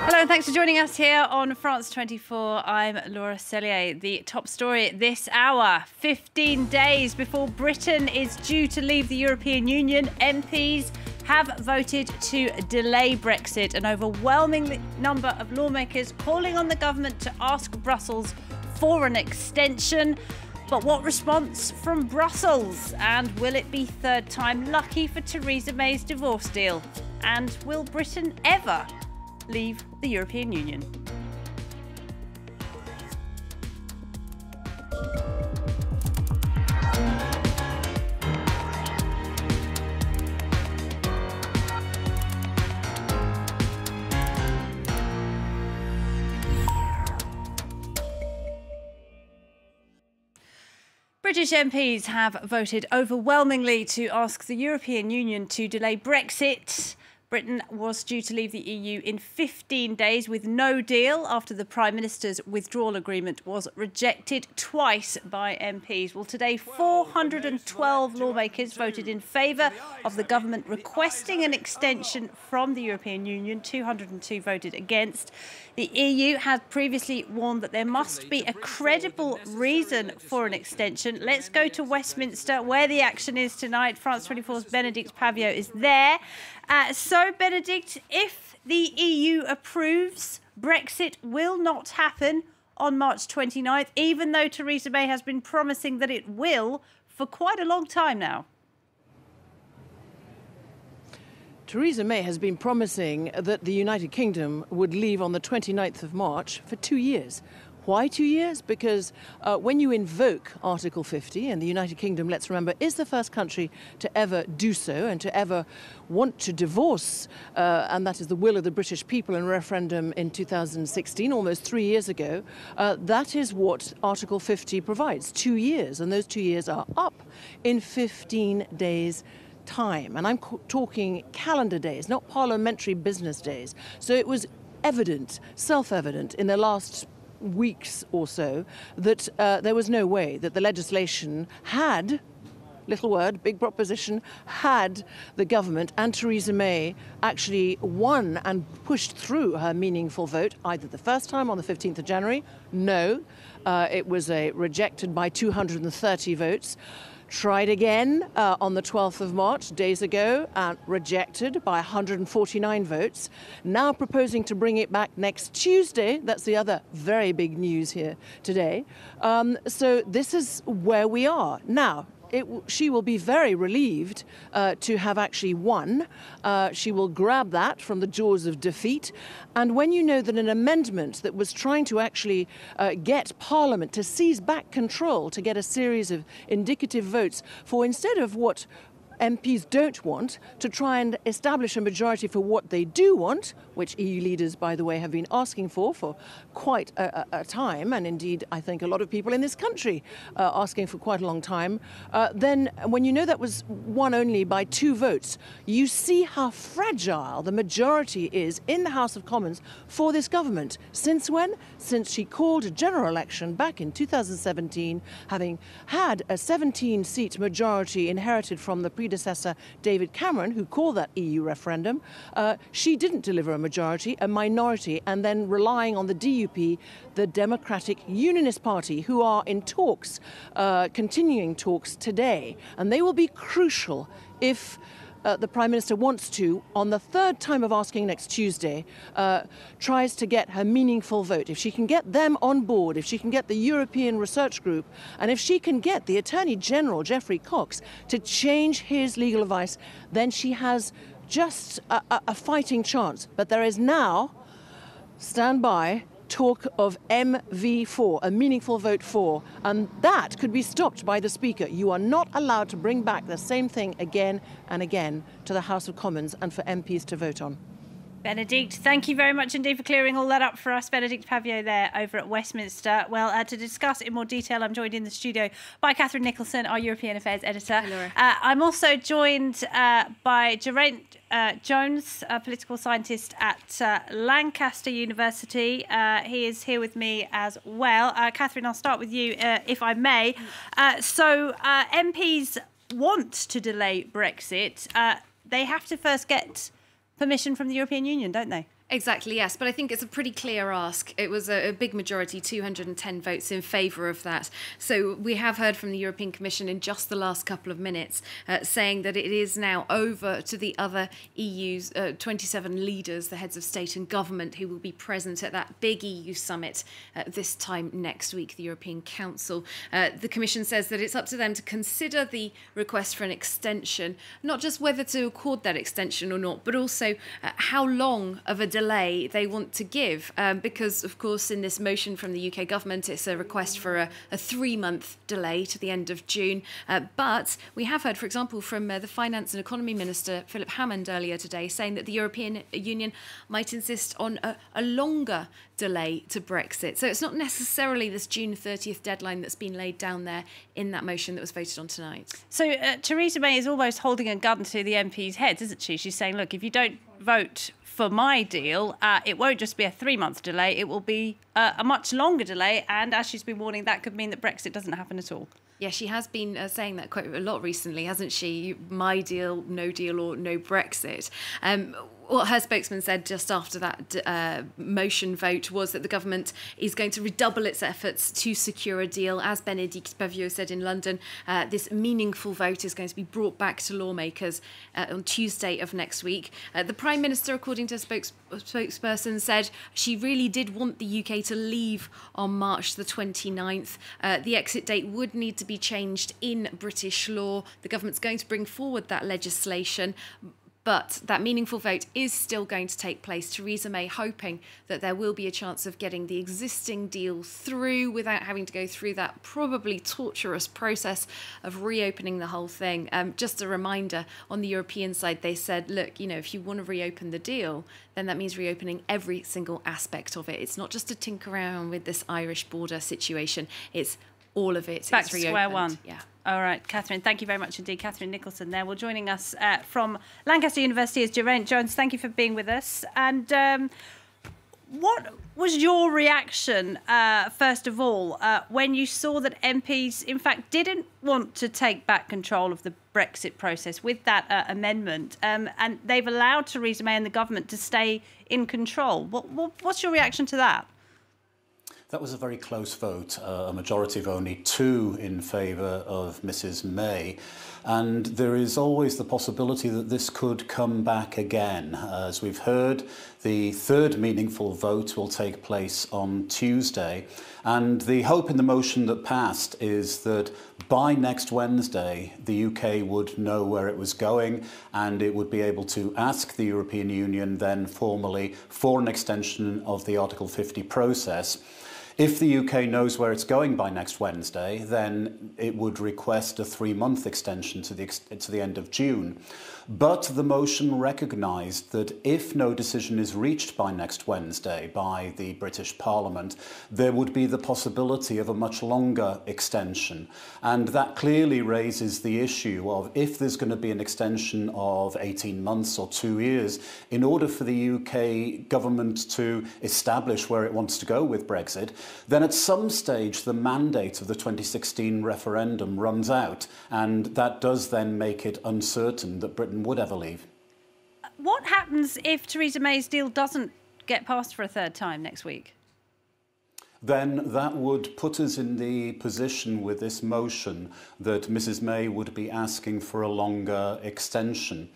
Hello and thanks for joining us here on France 24. I'm Laura Cellier. The top story this hour: 15 days before Britain is due to leave the European Union, MPs have voted to delay Brexit. An overwhelming number of lawmakers calling on the government to ask Brussels for an extension. But what response from Brussels? And will it be third time lucky for Theresa May's divorce deal? And will Britain ever leave the European Union? British MPs have voted overwhelmingly to ask the European Union to delay Brexit. Britain was due to leave the EU in 15 days with no deal after the Prime Minister's withdrawal agreement was rejected twice by MPs. Well, today, 412 lawmakers voted in favour of the government requesting an extension from the European Union. 202 voted against. The EU had previously warned that there must be a credible reason for an extension. Let's go to Westminster, where the action is tonight. France 24's Bénédicte Pavio is there. So, Bénédicte, if the EU approves, Brexit will not happen on March 29th, even though Theresa May has been promising that it will for quite a long time now. Theresa May has been promising that the United Kingdom would leave on the 29th of March for 2 years. Why 2 years? Because when you invoke Article 50, and the United Kingdom, let's remember, is the first country to ever do so and to ever want to divorce, and that is the will of the British people in a referendum in 2016, almost 3 years ago, that is what Article 50 provides, 2 years, and those 2 years are up in 15 days' time. And I'm talking calendar days, not parliamentary business days. So it was evident, self-evident in the last weeks or so that there was no way that the legislation had, little word, big proposition, had the government and Theresa May actually won and pushed through her meaningful vote, either the first time on the 15th of January, no, it was rejected by 230 votes. Tried again on the 12th of March, days ago, and rejected by 149 votes. Now proposing to bring it back next Tuesday. That's the other very big news here today. So this is where we are. Now, she will be very relieved to have actually won. She will grab that from the jaws of defeat. And when you know that an amendment that was trying to actually get Parliament to seize back control, to get a series of indicative votes for, instead of what MPs don't want, to try and establish a majority for what they do want, which EU leaders, by the way, have been asking for quite a time, and indeed I think a lot of people in this country asking for quite a long time, then when you know that was won only by 2 votes, you see how fragile the majority is in the House of Commons for this government. Since when? Since she called a general election back in 2017, having had a 17-seat majority inherited from the predecessor David Cameron, who called that EU referendum. She didn't deliver a majority, a minority, and then relying on the DUP, the Democratic Unionist Party, who are in talks, continuing talks today. And they will be crucial if the Prime Minister wants to, on the third time of asking next Tuesday, tries to get her meaningful vote. If she can get them on board, if she can get the European Research Group, and if she can get the Attorney General, Geoffrey Cox, to change his legal advice, then she has just a fighting chance. But there is now, stand by, talk of MV4, a meaningful vote for, and that could be stopped by the Speaker. You are not allowed to bring back the same thing again and again to the House of Commons and for MPs to vote on. Bénédicte, thank you very much indeed for clearing all that up for us. Bénédicte Pavio there over at Westminster. Well, to discuss in more detail, I'm joined in the studio by Catherine Nicholson, our European Affairs editor. Hello. I'm also joined by Geraint Jones, a political scientist at Lancaster University. He is here with me as well. Catherine, I'll start with you, if I may. So MPs want to delay Brexit. They have to first get permission from the European Union, don't they? Exactly, yes. But I think it's a pretty clear ask. It was a big majority, 210 votes in favour of that. So we have heard from the European Commission in just the last couple of minutes saying that it is now over to the other EU's 27 leaders, the heads of state and government, who will be present at that big EU summit this time next week, the European Council. The Commission says that it's up to them to consider the request for an extension, not just whether to accord that extension or not, but also how long of a delay they want to give, because of course in this motion from the UK government it's a request for a 3-month delay to the end of June, but we have heard, for example, from the Finance and Economy Minister Philip Hammond earlier today saying that the European Union might insist on a longer delay to Brexit. So it's not necessarily this June 30th deadline that's been laid down there in that motion that was voted on tonight. So Theresa May is almost holding a gun to the MPs' heads, isn't she? She's saying, look, if you don't vote for my deal, it won't just be a 3-month delay, it will be a much longer delay. And as she's been warning, that could mean that Brexit doesn't happen at all. Yeah, she has been saying that quite a lot recently, hasn't she? My deal, or no Brexit. What her spokesman said just after that motion vote was that the government is going to redouble its efforts to secure a deal. As Bénédicte Paviot said in London, this meaningful vote is going to be brought back to lawmakers on Tuesday of next week. The Prime Minister, according to a spokesperson, said she really did want the UK to leave on March the 29th. The exit date would need to be changed in British law. The government's going to bring forward that legislation. But that meaningful vote is still going to take place. Theresa May hoping that there will be a chance of getting the existing deal through without having to go through that probably torturous process of reopening the whole thing. Just a reminder, on the European side, they said, look, you know, if you want to reopen the deal, then that means reopening every single aspect of it. It's not just to tinker around with this Irish border situation. It's all of it. Back to square one. Yeah. All right, Catherine, thank you very much indeed. Catherine Nicholson there. Well, joining us from Lancaster University is Geraint Jones. Thank you for being with us. And what was your reaction, first of all, when you saw that MPs, in fact, didn't want to take back control of the Brexit process with that amendment, and they've allowed Theresa May and the government to stay in control? What's your reaction to that? That was a very close vote, a majority of only 2 in favour of Mrs May. And there is always the possibility that this could come back again. As we've heard, the 3rd meaningful vote will take place on Tuesday. And the hope in the motion that passed is that by next Wednesday, the UK would know where it was going and it would be able to ask the European Union then formally for an extension of the Article 50 process. If the UK knows where it's going by next Wednesday, then it would request a 3-month extension to the end of June. But the motion recognised that if no decision is reached by next Wednesday by the British Parliament, there would be the possibility of a much longer extension. And that clearly raises the issue of if there's going to be an extension of 18 months or 2 years, in order for the UK government to establish where it wants to go with Brexit, then at some stage the mandate of the 2016 referendum runs out, and that does then make it uncertain that Britain would ever leave. What happens if Theresa May's deal doesn't get passed for a 3rd time next week? Then that would put us in the position with this motion that Mrs May would be asking for a longer extension.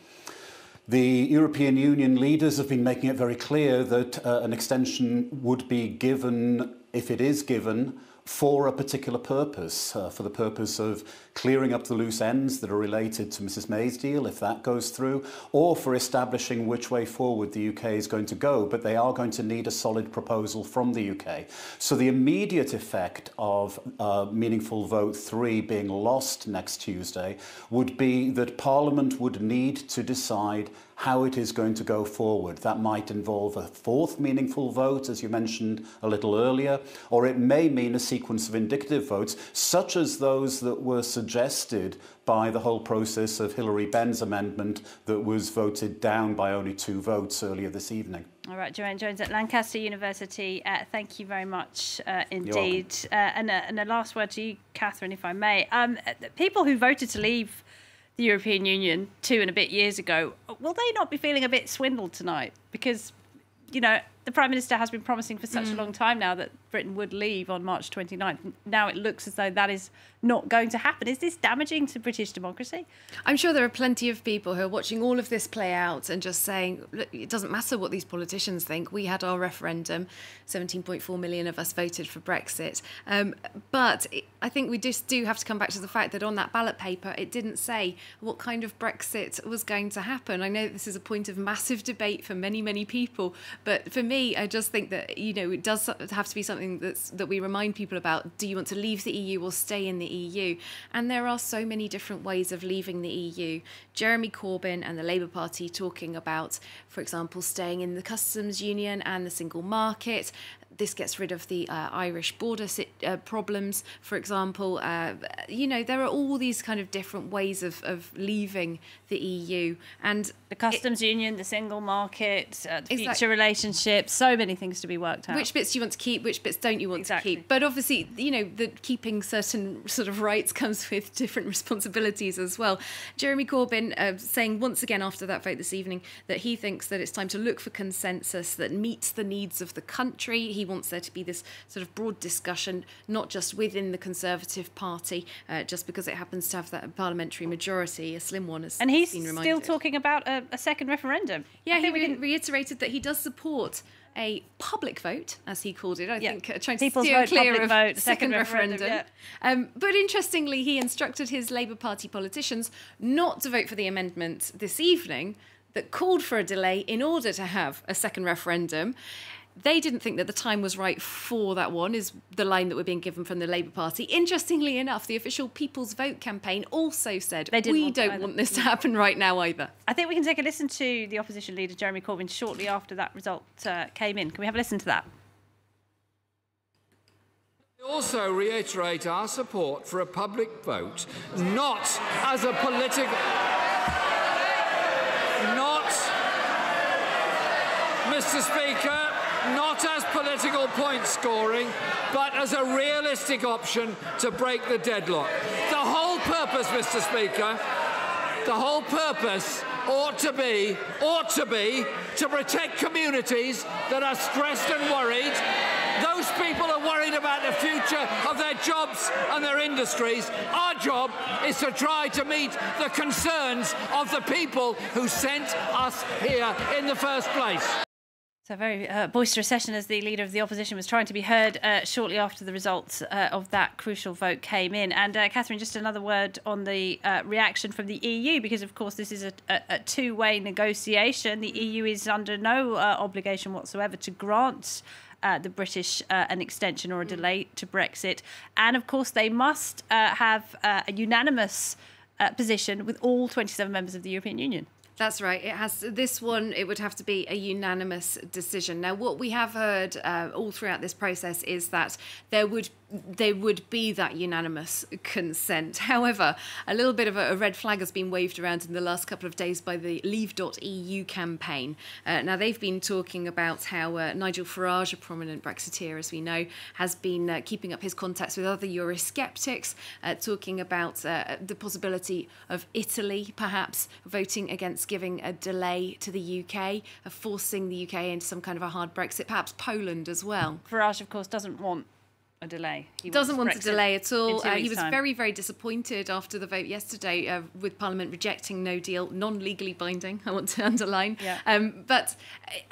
The European Union leaders have been making it very clear that an extension would be given, if it is given, for a particular purpose, for the purpose of clearing up the loose ends that are related to Mrs May's deal, if that goes through, or for establishing which way forward the UK is going to go. But they are going to need a solid proposal from the UK. So the immediate effect of meaningful vote 3 being lost next Tuesday would be that Parliament would need to decide how it is going to go forward. That might involve a 4th meaningful vote, as you mentioned a little earlier, or it may mean a sequence of indicative votes, such as those that were suggested by the whole process of Hilary Benn's amendment that was voted down by only 2 votes earlier this evening. All right, Geraint Jones at Lancaster University, thank you very much indeed. And a last word to you, Catherine, if I may. People who voted to leave the European Union 2 and a bit years ago, will they not be feeling a bit swindled tonight? Because you know, the Prime Minister has been promising for such a long time now that Britain would leave on March 29th. Now it looks as though that is not going to happen. Is this damaging to British democracy? I'm sure there are plenty of people who are watching all of this play out and just saying, look, it doesn't matter what these politicians think. We had our referendum. 17.4 million of us voted for Brexit. But I think we just do have to come back to the fact that on that ballot paper, it didn't say what kind of Brexit was going to happen. I know this is a point of massive debate for many, many people. But for me, I just think that, you know, it does have to be something that we remind people about. Do you want to leave the EU or stay in the EU? And there are so many different ways of leaving the EU. Jeremy Corbyn and the Labour Party talking about, for example, staying in the customs union and the single market. This gets rid of the Irish border problems, for example. You know, there are all these kind of different ways of leaving the EU. And the customs union, the single market, the future relationships, so many things to be worked out. Which bits do you want to keep, which bits don't you want to keep? But obviously, you know, the keeping certain sort of rights comes with different responsibilities as well. Jeremy Corbyn saying once again after that vote this evening that he thinks that it's time to look for consensus that meets the needs of the country. He wants there to be this sort of broad discussion, not just within the Conservative Party, just because it happens to have that parliamentary majority, a slim one, as and he's been reminded. Still talking about a second referendum. Yeah, he reiterated that he does support a public vote, as he called it. I think trying to steer clear of vote, second referendum. Yeah. But interestingly, he instructed his Labour Party politicians not to vote for the amendment this evening that called for a delay in order to have a second referendum. They didn't think that the time was right for that one, is the line that we're being given from the Labour Party. Interestingly enough, the official People's Vote campaign also said, we don't want this to happen right now either. I think we can take a listen to the opposition leader, Jeremy Corbyn, shortly after that result came in. Can we have a listen to that? We also reiterate our support for a public vote, not as a political... Mr. Speaker, not as political point scoring, but as a realistic option to break the deadlock. The whole purpose, Mr. Speaker, the whole purpose ought to be to protect communities that are stressed and worried. Those people are worried about the future of their jobs and their industries. Our job is to try to meet the concerns of the people who sent us here in the first place. So a very boisterous session as the leader of the opposition was trying to be heard shortly after the results of that crucial vote came in. And Catherine, just another word on the reaction from the EU, because of course this is a two-way negotiation. The EU is under no obligation whatsoever to grant the British an extension or a delay to Brexit. And of course they must have a unanimous position with all 27 members of the European Union. That's right. It has this one. It would have to be a unanimous decision. Now, what we have heard all throughout this process is that there would be that unanimous consent. However, a little bit of a red flag has been waved around in the last couple of days by the Leave.eu campaign. Now, they've been talking about how Nigel Farage, a prominent Brexiteer, as we know, has been keeping up his contacts with other Eurosceptics, talking about the possibility of Italy perhaps voting against giving a delay to the UK, of forcing the UK into some kind of a hard Brexit, perhaps Poland as well. Farage, of course, doesn't want a delay. He doesn't want a delay at all. He was very, very disappointed after the vote yesterday with Parliament rejecting no deal, non-legally binding, I want to underline. Yeah. But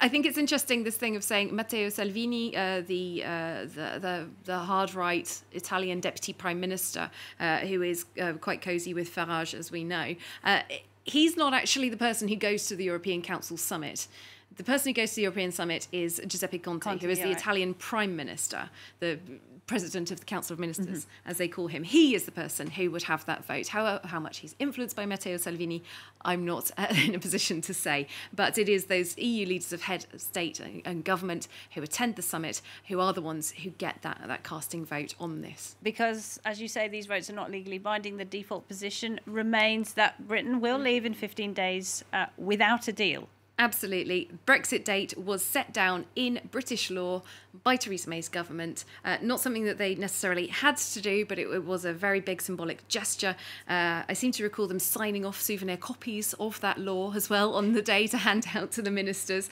I think it's interesting, this thing of saying Matteo Salvini, the hard-right Italian Deputy Prime Minister, who is quite cosy with Farage, as we know, he's not actually the person who goes to the European Council summit. The person who goes to the European summit is Giuseppe Conte, who is the Italian Prime Minister, the President of the Council of Ministers, as they call him. He is the person who would have that vote. How much he's influenced by Matteo Salvini, I'm not in a position to say. But it is those EU leaders of head of state and government who attend the summit who are the ones who get that casting vote on this. Because, as you say, these votes are not legally binding. The default position remains that Britain will leave in 15 days without a deal. Absolutely. Brexit date was set down in British law by Theresa May's government. Not something that they necessarily had to do, but it was a very big symbolic gesture. I seem to recall them signing off souvenir copies of that law as well on the day to hand out to the ministers.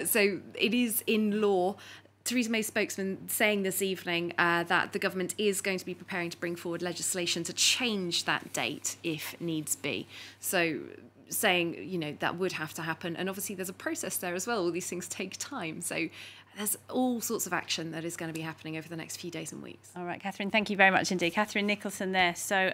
So it is in law. Theresa May's spokesman saying this evening that the government is going to be preparing to bring forward legislation to change that date if needs be. So saying, you know, that would have to happen. And obviously there's a process there as well. All these things take time. So there's all sorts of action that is going to be happening over the next few days and weeks. All right, Catherine, thank you very much indeed. Catherine Nicholson there. So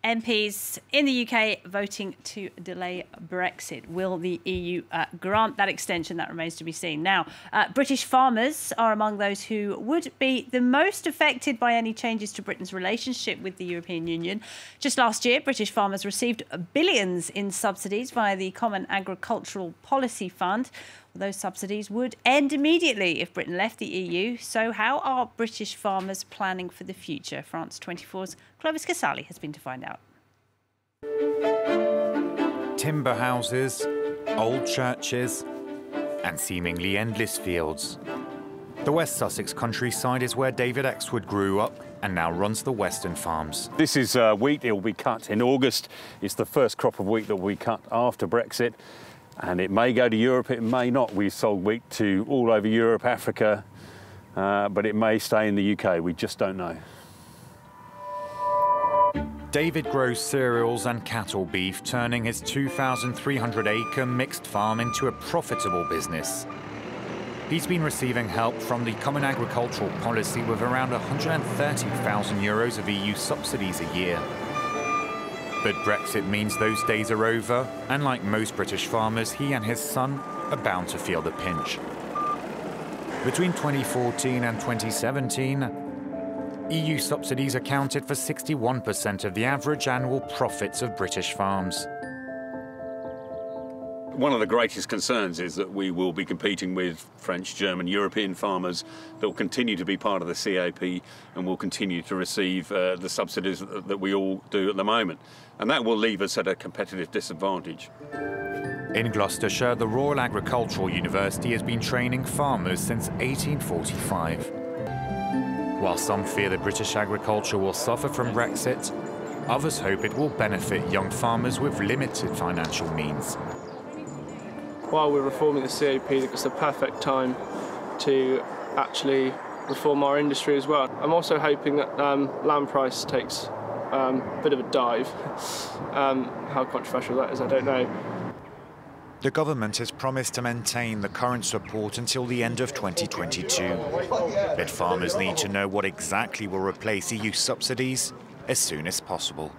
MPs in the UK voting to delay Brexit. Will the EU grant that extension? That remains to be seen. Now, British farmers are among those who would be the most affected by any changes to Britain's relationship with the European Union. Just last year, British farmers received billions in subsidies via the Common Agricultural Policy Fund. Those subsidies would end immediately if Britain left the EU. So how are British farmers planning for the future? France 24's Clovis Casali has been to find out. Timber houses, old churches, and seemingly endless fields. The West Sussex countryside is where David Exwood grew up and now runs the Western Farms. This is wheat. It will be cut in August. It's the first crop of wheat that will be cut after Brexit. And it may go to Europe, it may not. We've sold wheat to all over Europe, Africa, but it may stay in the UK. We just don't know. David grows cereals and cattle beef, turning his 2,300-acre mixed farm into a profitable business. He's been receiving help from the Common Agricultural Policy with around €130,000 of EU subsidies a year. But Brexit means those days are over, and like most British farmers, he and his son are bound to feel the pinch. Between 2014 and 2017, EU subsidies accounted for 61% of the average annual profits of British farms. One of the greatest concerns is that we will be competing with French, German, European farmers that will continue to be part of the CAP and will continue to receive the subsidies that we all do at the moment. And that will leave us at a competitive disadvantage. In Gloucestershire, the Royal Agricultural University has been training farmers since 1845. While some fear that British agriculture will suffer from Brexit, others hope it will benefit young farmers with limited financial means. While we're reforming the CAP, it's the perfect time to actually reform our industry as well. I'm also hoping that land price takes a bit of a dive. How controversial that is, I don't know. The government has promised to maintain the current support until the end of 2022. But farmers need to know what exactly will replace EU subsidies as soon as possible.